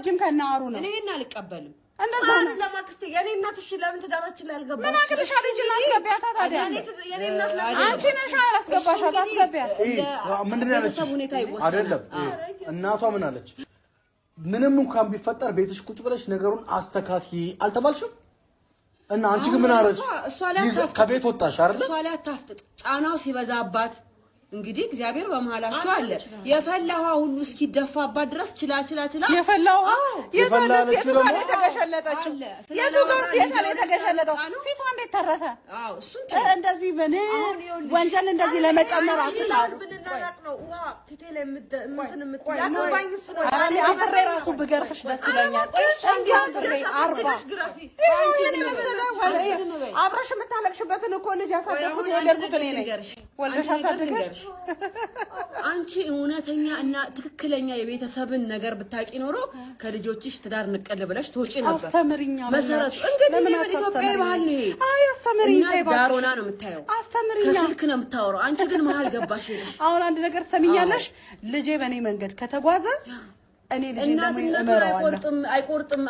አትጋጅም ከናሩ ነው እኔና አልቀበልም እንደዛ ነው ለማክስቴ የኔ እናትሽ ለምን ትዳራችን ላይ አልገባሽ ምን አግርሻል ልጅ አስገቢያታ ታዲያ የኔ እናት አንቺ ነሽ አላስገባሻት አስገቢያት ምንድን ነው ያለች አይደለም እናቷ ምን አለች ምንም እንኳን ቢፈጠር ቤትሽ ቁጭ ብለሽ ነገሩን አስተካኪ አልተባልሽም እና አንቺ ግን ምን አለች ከቤት ወጣሽ አይደል እሷ ላይ አታፍጥጥ ጫናው ሲበዛባት እንግዲህ እግዚአብሔር በመሃላችሁ አለ የፈላዋ ሁሉ እስኪደፋባት ድረስ ችላ የፈላዋ የፈላለችው ደግሞ ተገሸለጠችው የቱጋር ሲያታለ ተገሸለጠው ፊቷ እንዴት ተረፈ አዎ እሱን እንደዚህ ምን ወንጀል እንደዚህ ለመጨመር አትላሉ ብንናናቅ ነው ዋ ቲቴል እንትን የምትያባኝ እሱ ነው አራኒ አፈሬ ራሱ ብገርፍሽ ደስ ይለኛል እንዲያዝሬ 40 ምን መሰለ አብረሽ የምታለቅሽበትን እኮ ልጅ ያሳደኩት የወለድኩት እኔ ነኝ ወልደሽ አሳደገሽ አንቺ እውነተኛ እና ትክክለኛ የቤተሰብን ነገር ብታቂ ኖሮ ከልጆችሽ ትዳር ንቀል ብለሽ ተወጪ ነበር አስተምሪኛ መሰረቱ እንግዲህ ምን ኢትዮጵያ ባህል ነው አይ አስተምሪኛ ዳሮና ነው የምታየው አስተምሪኛ ከስልክ ነው የምታወራው አንቺ ግን መሃል ገባሽ ሄደሽ አሁን አንድ ነገር ሰሚኛለሽ ልጄ በኔ መንገድ ከተጓዘ እኔ ልጅ እንደምን አይቆርጥም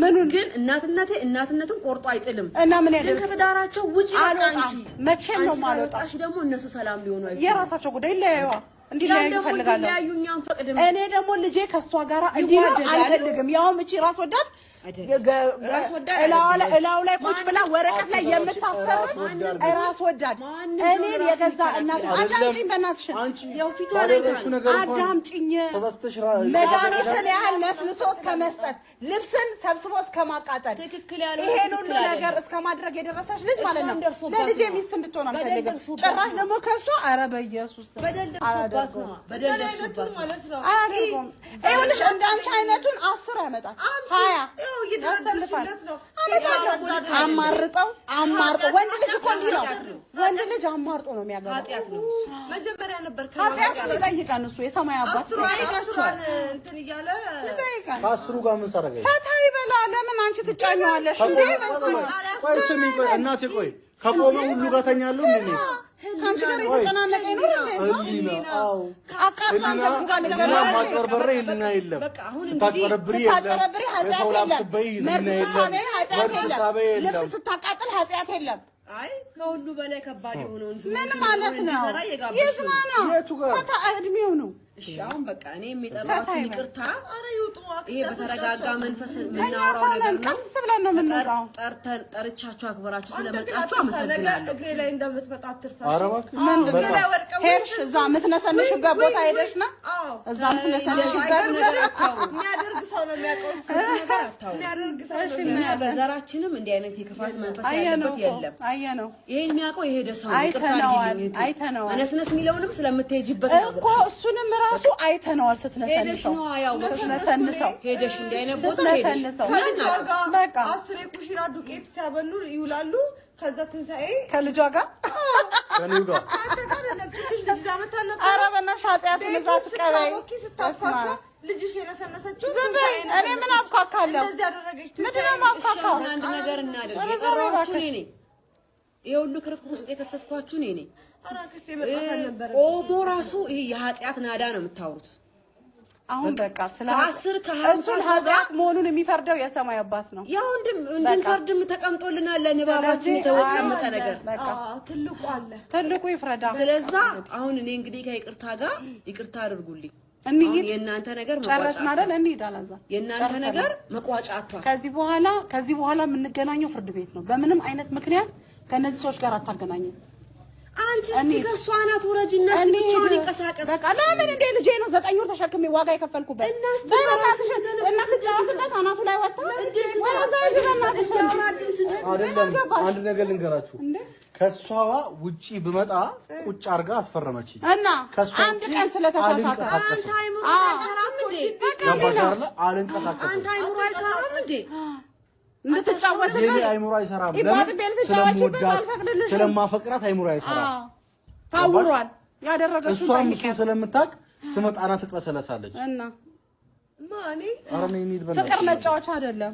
ምኑን ግን እናትነቱን ቆርጦ አይጥልም እና ምን ያደርግ ከትዳራቸው ውጪ አንቺ መቼም ነው ማለውጣሽ ደግሞ እነሱ ሰላም ሊሆኑ አይደለም የራሳቸው ጉዳይ ለያዩዋ እንዲላዩ ይፈልጋሉ እኔ ደግሞ ልጄ ከሷ ጋር እንዲዋደድ አልፈልግም ያውም እቺ ራስ ወዳድ እላው ላይ ቁጭ ብላ ወረቀት ላይ የምታስፈርም ራስ ወዳድ እኔን የገዛ እናት አዳምጪኝ በእናትሽ ያው ፊቷ ላይ አዳምጪኝ መድኃኒትን ያህል መስልሶ እስከመስጠት ልብስን ሰብስቦ እስከማቃጠል ይሄን ሁሉ ነገር እስከማድረግ የደረሰች ልጅ ማለት ነው ለልጄ ሚስት እንድትሆን አልፈልግም ጭራሽ ደግሞ ከሷ ኧረ በኢየሱስ በደል ደርሶባት ማለት ነው ይኸውልሽ እንዳንቺ አይነቱን 10 ያመጣል 20 ይደረሰልሽለት ነው አማርጠው ወንድ ልጅ እኮ እንዲህ ነው ወንድ ልጅ አማርጦ ነው የሚያገባው ኃጢያት ነው መጀመሪያ ነበር ኃጢያት ነው ይጠይቃን እሱ የሰማይ አባት አስሯን እንትን እያለ ከአስሩ ጋር ምን ሰረገ ፈታይ በላ ለምን አንቺ ትጫኛዋለሽ እንዴ ቆይ ስሚ እናቴ ቆይ ከቆመ ሁሉ ጋር ተኛለሁ እንዴ አንቺ ጋር የተጨናነቀ ይኖር እንዴ አው አቃጣን ጋር ገና ማጭበርበሬ ይልና የለም በቃ አሁን ስታጭበረብሪ ልብስ ስታቃጥል ኃጢያት የለም አይ ከሁሉ በላይ ከባድ የሆነውን ምን ማለት ነው የዝማና ፈታ እድሜው ነው እሺ አሁን በቃ እኔ የሚጠራው ይቅርታ አረ ይውጡ ይሄ በተረጋጋ መንፈስ ምናወራው ነገር ነው ቀስ ብለን ነው የምንወጣው ጠርቻችሁ አክብራችሁ ስለመጣችሁ አመሰግናለሁ እግሬ ላይ እንደምትመጣ አትርሳ ሄርሽ እዛ ምትነሰንሽበት ቦታ ሄደሽና እዛ ምትነሰንሽበት የሚያደርግ ሰው ነው የሚያውቀው የሚያደርግ ሰው ነው በዘራችንም እንዲህ አይነት የክፋት መንፈስ ያለበት የለም አየነው ይሄ የሚያውቀው የሄደ ሰው አይተነዋል አነስነስ የሚለውንም ስለምትሄጂበት ነው እኮ እሱንም ራሱ አይተነዋል ስትነሰንሰው ሄደሽ እንዲህ አይነት ቦታ ሄደሽ በቃ 10 የኩሽና ዱቄት ሲያበኑ ይውላሉ ከዛ ትንሳኤ ከልጇ ጋር ከኔው ጋር ኧረ በእናትሽ ኃጢያቱን እዛ ትቀበይ ልጅሽ የነሰነሰችው እኔ ምን አብካካለሁ እንደዚህ ያደረገች ምንድን ነው የማብካካው አንድ ነገር እናድርግ የቀረዋችሁ እኔ ነኝ የሁሉ ክርክር ውስጥ የከተትኳችሁ እኔ ነኝ ኦሞ ራሱ ይሄ የኃጢያት ናዳ ነው የምታወሩት አሁን በቃ ስለ 10 ከ50 ኃጢያት መሆኑን የሚፈርደው የሰማይ አባት ነው ያው እንድንፈርድም ተቀምጦልናል ለንባባችን የተወቀመጠ ነገር ትልቁ ይፍረዳ ስለዛ አሁን እኔ እንግዲህ ከይቅርታ ጋር ይቅርታ አድርጉልኝ እንሂድ የእናንተ ነገር ጨረስን አይደል እንሂድ አላዛ የእናንተ ነገር መቋጫቷ ከዚህ በኋላ የምንገናኘው ፍርድ ቤት ነው በምንም አይነት ምክንያት ከነዚህ ሰዎች ጋር አታገናኘን አንቺ እስኪ አናት ወረጅና ብቻውን ይንቀሳቀስ በቃ ለምን እንደ ልጄ ነው 9 ወር ተሸክሜ ዋጋ የከፈልኩበት እናትሽ አናቱ ላይ ወጣ አይደለም አንድ ነገር ልንገራችሁ ከሷ ውጪ ብመጣ ቁጭ አርጋ አስፈረመችኝ እና አንድ ቀን ስለተሳሳተ አልንቀሳቀስም እንድትጫወት የኔ አይሙራ አይሰራም ስለማፈቅራት አይሙራ አይሰራም ታውሯል ያደረገችው እሷም እሱ ስለምታቅ ትመጣና ትቀሰለሳለች እና ማኒ ፍቅር መጫወቻ አይደለም